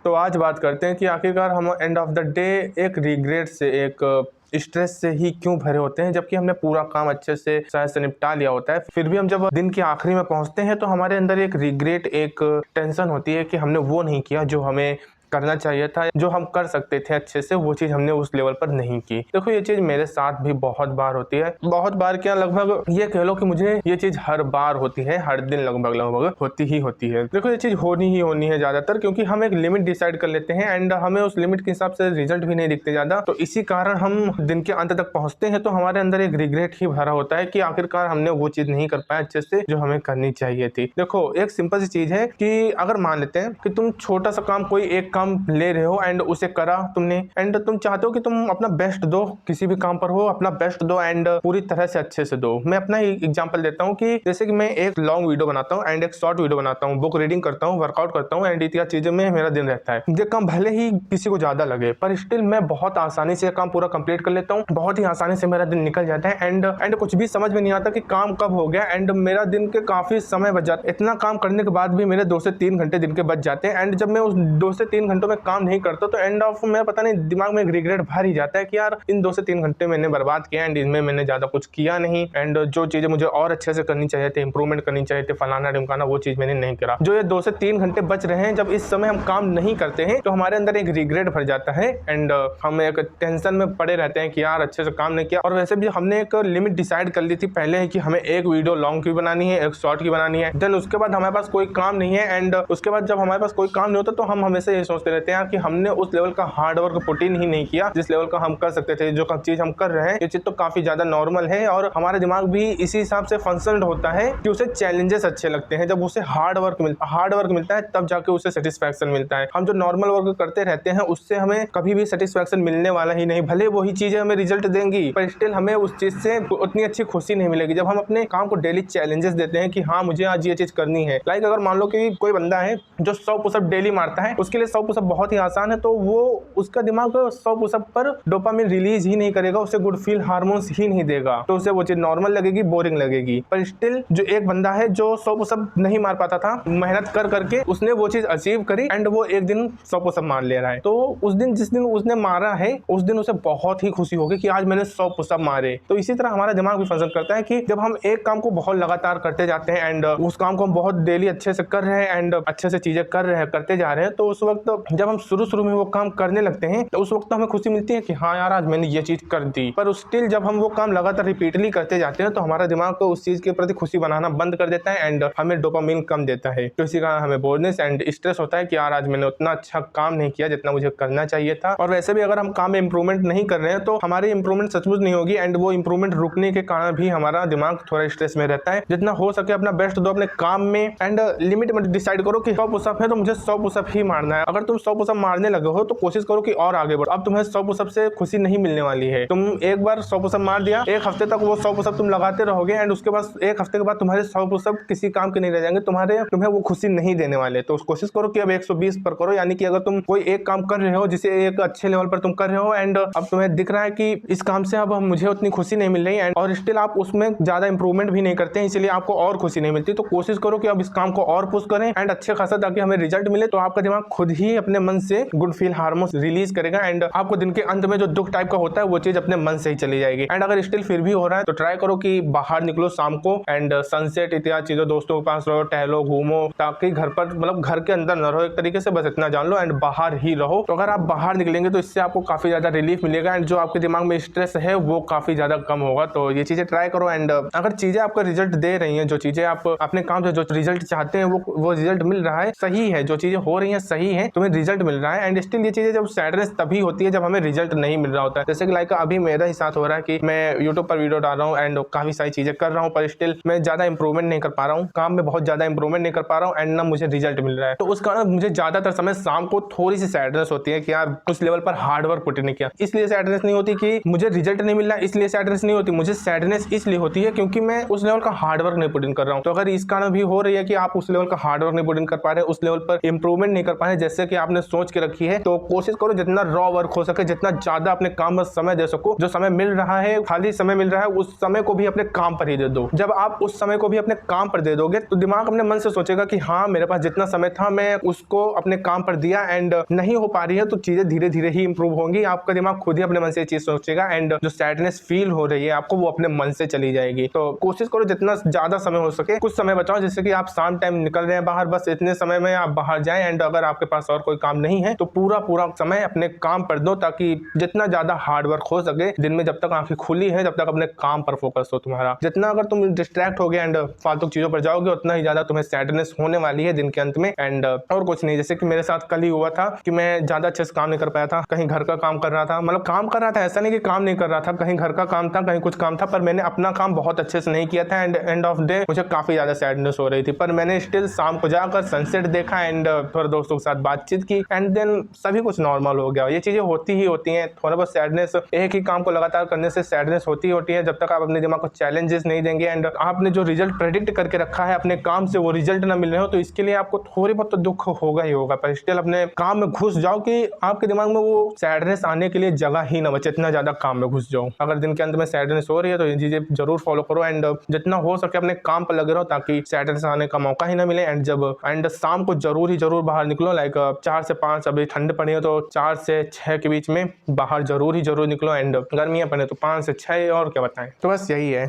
तो आज बात करते हैं कि आखिरकार हम एंड ऑफ द डे एक रिग्रेट से, एक स्ट्रेस से ही क्यों भरे होते हैं, जबकि हमने पूरा काम अच्छे से शायद से निपटा लिया होता है। फिर भी हम जब दिन के आखिरी में पहुंचते हैं तो हमारे अंदर एक रिग्रेट, एक टेंशन होती है कि हमने वो नहीं किया जो हमें करना चाहिए था, जो हम कर सकते थे अच्छे से, वो चीज़ हमने उस लेवल पर नहीं की। देखो ये चीज़ मेरे साथ भी बहुत बार होती है, बहुत बार क्या, लगभग ये कह लो कि मुझे ये चीज़ हर बार होती है, हर दिन लगभग होती ही होती है। देखो ये चीज़ होनी ही होनी है ज़्यादातर, क्योंकि हम एक लिमिट डिसाइड कर लेते हैं एंड हमें उस लिमिट के हिसाब से रिजल्ट भी नहीं दिखते ज़्यादा, तो इसी कारण हम दिन के अंत तक पहुँचते हैं तो हमारे अंदर एक रिग्रेट ही भरा होता है कि आखिरकार हमने वो चीज़ नहीं कर पाया अच्छे से जो हमें करनी चाहिए थी। देखो एक सिंपल सी चीज़ है कि अगर मान लेते हैं कि तुम छोटा सा काम, कोई एक काम ले रहे हो एंड उसे करा तुमने, एंड तुम चाहते हो कि तुम अपना बेस्ट दो, किसी भी काम पर हो अपना बेस्ट दो एंड पूरी तरह से अच्छे से दो। मैं अपना ही एग्जांपल देता हूँ कि जैसे कि मैं एक लॉन्ग वीडियो बनाता हूँ एंड एक शॉर्ट वीडियो बनाता हूँ, बुक रीडिंग करता हूँ, वर्कआउट करता हूँ एंड इत्यादि चीजें में मेरा दिन रहता है। ये काम भले ही किसी को ज्यादा लगे पर स्टिल मैं बहुत आसानी से काम पूरा कंप्लीट कर लेता हूँ, बहुत ही आसानी से मेरा दिन निकल जाता है एंड कुछ भी समझ में नहीं आता कि काम कब हो गया एंड मेरा दिन के काफी समय बच जाता है। इतना काम करने के बाद भी मेरे 2 से 3 घंटे दिन के बच जाते हैं एंड जब मैं उस 2 से 3 घंटों में काम नहीं करता तो एंड ऑफ मेरा पता नहीं दिमाग में एक रिग्रेट भर ही जाता है कि यार इन 2 से 3 घंटे मैंने बर्बाद किया एंड इनमें मैंने ज्यादा कुछ किया नहीं एंड जो चीजें मुझे और अच्छे से करनी चाहिए थी, इंप्रूवमेंट करनी चाहिए थी, फलाना ढिमकाना, वो चीज मैंने नहीं करा। जो ये 2 से 3 घंटे बच रहे हैं जब इस समय हम काम नहीं करते हैं तो हमारे अंदर एक रिग्रेट भर जाता है एंड हम एक टेंशन में पड़े रहते हैं कि यार अच्छे से काम नहीं किया। और वैसे भी हमने एक लिमिट डिसाइड कर ली थी पहले ही कि हमें एक वीडियो लॉन्ग की बनानी है, एक शॉर्ट की बनानी है, देन उसके बाद हमारे पास कोई काम नहीं है एंड उसके बाद जब हमारे पास कोई काम नहीं होता तो हम हमेशा ये सोचते रहते हैं कि हमने उस लेवल का हार्ड वर्क पुट इन ही नहीं किया जिस लेवल का हम कर सकते थे। जो चीज हम कर रहे हैं ये चीज तो काफी ज्यादा नॉर्मल है और हमारा दिमाग भी इसी हिसाब से फंक्शनड होता है कि उसे चैलेंजेस अच्छे लगते हैं। जब उसे हार्ड वर्क मिलता है तब जाके उसे सेटिस्फैक्शन मिलता है। हम जो नॉर्मल वर्क करते रहते हैं उससे हमें कभी भी सेटिस्फैक्शन मिलने वाला ही नहीं, भले वही चीजें हमें रिजल्ट देंगी पर स्टिल हमें उस चीज से उतनी अच्छी खुशी नहीं मिलेगी। जब हम अपने काम को डेली चैलेंजेस देते हैं कि हाँ मुझे आज ये चीज करनी है, लाइक अगर मान लो कि कोई बंदा है जो 100 पुशअप डेली मारता है, उसके लिए 100 पुशअप बहुत ही आसान है, तो वो उसका दिमाग 100 पुशअप पर डोपामिन रिलीज ही नहीं करेगा, उसे गुड फील हार्मोन्स ही नहीं देगा, तो उसे वो चीज नॉर्मल लगेगी, बोरिंग लगेगी। पर स्टिल जो एक बंदा है जो 100 पुशअप नहीं मार पाता था, मेहनत कर करके उसने वो चीज अचीव करी एंड वो एक दिन 100 पुशअप मार ले रहा है, तो उस दिन जिस दिन उसने मारा है उस दिन उसे बहुत ही खुशी होगी कि आज मैंने 100 पुशअप मारे। तो इसी तरह हमारा दिमाग भी फंक्शन करता है कि जब हम एक काम को बहुत लगातार करते जाते हैं एंड उस काम को हम बहुत डेली अच्छे से कर रहे हैं एंड अच्छे से चीजें कर रहे हैं, करते जा रहे हैं, तो उस वक्त जब हम शुरू में वो काम करने लगते हैं तो उस वक्त हमें खुशी मिलती है कि हाँ यार आज मैंने ये चीज कर दी। पर स्टिल जब हम वो काम लगातार रिपीटली करते जाते हैं तो हमारा दिमाग को उस चीज के प्रति खुशी बनाना बंद कर देता है एंड हमें डोपामिन कम देता है, तो इसी कारण हमें बोरियस एंड स्ट्रेस होता है कि यार आज मैंने उतना अच्छा काम नहीं किया जितना मुझे करना चाहिए था। और वैसे भी अगर हम काम में इंप्रूवमेंट नहीं कर रहे हैं तो हमारी इंप्रूवमेंट सचमुच नहीं होगी एंड वो इंप्रूवमेंट रुकने के कारण भी हमारा दिमाग थोड़ा स्ट्रेस में रहता है। जितना हो सके अपना बेस्ट दो अपने काम में एंड लिमिट में डिसाइड करो कि 100 पुशअप है तो मुझे 100 पुशअप ही मारना है। अगर तुम 100 पुशअप मारने लगे हो तो कोशिश करो कि और आगे बढ़ो। अब तुम्हें 100 पुशअप से खुशी नहीं मिलने वाली है, तुम एक बार 100 पुशअप मार दिया, एक हफ्ते तक वो 100 पुशअप तुम लगाते रहोगे एंड उसके बाद एक हफ्ते के बाद तुम्हारे 100 पुशअप किसी काम के नहीं रह जाएंगे, तुम्हें वो खुशी नहीं देने वाले। तो कोशिश करो कि अब 120 पर करो, यानी कि अगर तुम कोई एक काम कर रहे हो जिसे एक अच्छे लेवल पर तुम कर रहे हो एंड अब तुम्हें दिख रहा है कि इस काम से अब मुझे उतनी खुशी नहीं मिल रही एंड और स्टिल आप उसमें ज्यादा इंप्रूवमेंट भी नहीं करते हैं, इसलिए आपको और खुशी नहीं मिलती, तो कोशिश करो कि अब इस काम को और पुश करें एंड अच्छे खासा ताकि हमें रिजल्ट मिले। तो आपका दिमाग खुद ही अपने मन से गुड फील हार्मोन्स रिलीज करेगा एंड आपको दिन के अंत में जो दुख टाइप का होता है वो चीज अपने मन से ही चली जाएगी। एंड अगर स्टिल फिर भी हो रहा है तो ट्राई करो कि बाहर निकलो शाम को एंड सनसेट इत्यादि चीजों, दोस्तों के पास रहो, टहलो, घूमो, ताकि घर पर मतलब घर के अंदर न रहो, एक तरीके से बस इतना जान लो एंड बाहर ही रहो। तो अगर आप बाहर निकलेंगे तो इससे आपको काफी ज्यादा रिलीफ मिलेगा एंड जो आपके दिमाग में स्ट्रेस है वो काफी ज्यादा कम होगा। तो ये चीजें ट्राई करो एंड अगर चीजें आपको रिजल्ट दे रही हैं, जो चीजें आप अपने काम से जो रिजल्ट चाहते हैं वो रिजल्ट मिल रहा है, सही है, जो चीजें हो रही हैं सही है, तुम्हें रिजल्ट मिल रहा है एंड स्टिल ये चीजें जब सैडनेस तभी होती है जब हमें रिजल्ट नहीं मिल रहा होता है। जैसे कि लाइक अभी मेरा ही साथ हो रहा है कि मैं यूट्यूब पर वीडियो डाल रहा हूँ एंड काफी सारी चीजें कर रहा हूँ पर स्टिल मैं ज्यादा इंप्रूवमेंट नहीं कर पा रहा हूँ, काम में बहुत ज्यादा इंप्रूवमेंट नहीं कर पा रहा हूँ एंड ना मुझे रिजल्ट मिल रहा है। तो उस कारण मुझे ज्यादातर समय शाम को थोड़ी सी सैडनेस होती है कि यार उस लेवल पर हार्ड वर्क पुट नहीं किया। इसलिए सैडनेस नहीं होती कि मुझे रिजल्ट नहीं मिल रहा, इसलिए सैडनेस नहीं होती, मुझे सैडनेस इसलिए होती है क्योंकि मैं उस लेवल का हार्ड वर्क नहीं पुट इन कर रहा हूँ। तो अगर इस कारण भी हो रही है कि आप उस लेवल का हार्ड वर्क नहीं पुट इन कर पा रहे, उस लेवल पर इंप्रूवमेंट नहीं कर पा रहे, जैसे जैसे कि आपने सोच के रखी है, तो कोशिश करो जितना रॉ वर्क हो सके, जितना ज्यादा अपने काम में समय दे सको। जो समय मिल रहा है, खाली समय मिल रहा है, उस समय को भी अपने काम पर ही दे दो। जब आप उस समय को भी अपने काम पर दे दोगे तो दिमाग अपने मन से सोचेगा कि हाँ, मेरे पास जितना समय था मैं उसको अपने काम पर दिया, एंड नहीं हो पा रही है तो चीजें धीरे धीरे ही इंप्रूव होंगी। आपका दिमाग खुद ही अपने मन से ये चीज सोचेगा, एंड जो सैडनेस फील हो रही है आपको, वो अपने मन से चली जाएगी। तो कोशिश करो जितना ज्यादा समय हो सके कुछ समय बचाओ, जैसे कि आप शाम टाइम निकल रहे हैं बाहर, बस इतने समय में आप बाहर जाएं, एंड अगर आपके पास और कोई काम नहीं है तो पूरा समय अपने काम पर दो, ताकि जितना ज्यादा हार्ड वर्क हो सके दिन में, जब तक आंखें खुली है, जब तक अपने काम पर फोकस हो तुम्हारा। जितना अगर तुम डिस्ट्रैक्ट हो गए एंड फालतू चीजों पर जाओगे, उतना ही ज्यादा तुम्हें सैडनेस होने वाली है दिन के अंत में। एंड और कुछ नहीं, जैसे कि मेरे साथ कल ही हुआ था कि मैं ज्यादा अच्छे से काम नहीं कर पाया था। कहीं घर का काम कर रहा था, मतलब काम कर रहा था, ऐसा नहीं कि काम नहीं कर रहा था, कहीं घर का काम था, कहीं कुछ काम था, पर मैंने अपना काम बहुत अच्छे से नहीं किया था, एंड एंड ऑफ डे मुझे काफी ज्यादा सैडनेस हो रही थी। पर मैंने स्टिल शाम को जाकर सनसेट देखा एंड थोड़े दोस्तों के साथ बातचीत की, एंड देन सभी कुछ नॉर्मल हो गया। ये चीजें होती ही होती हैं। थोड़ा बहुत सैडनेस, एक ही काम को लगातार करने से सैडनेस होती होती है, जब तक आप अपने दिमाग को चैलेंजेस नहीं देंगे एंड आपने जो रिजल्ट प्रेडिक्ट करके रखा है अपने काम से, वो रिजल्ट ना मिल रहे हो, तो इसके लिए आपको थोड़ी बहुत तो दुख होगा ही होगा। पर स्टिल अपने काम में घुस जाओ कि आपके दिमाग में वो सैडनेस आने के लिए जगह ही ना बचे, इतना ज्यादा काम में घुस जाओ। अगर दिन के अंत में सैडनेस हो रही है तो ये चीजें जरूर फॉलो करो, एंड जितना हो सके अपने काम पर लगे रहो, ताकि सैडनेस आने का मौका ही ना मिले। एंड शाम को जरूर बाहर निकलो, लाइक 4 से 5, अभी ठंड पड़ी है तो 4 से 6 के बीच में बाहर जरूर निकलो, एंड गर्मियां पड़े तो 5 से 6, और क्या बताएं। तो बस यही है।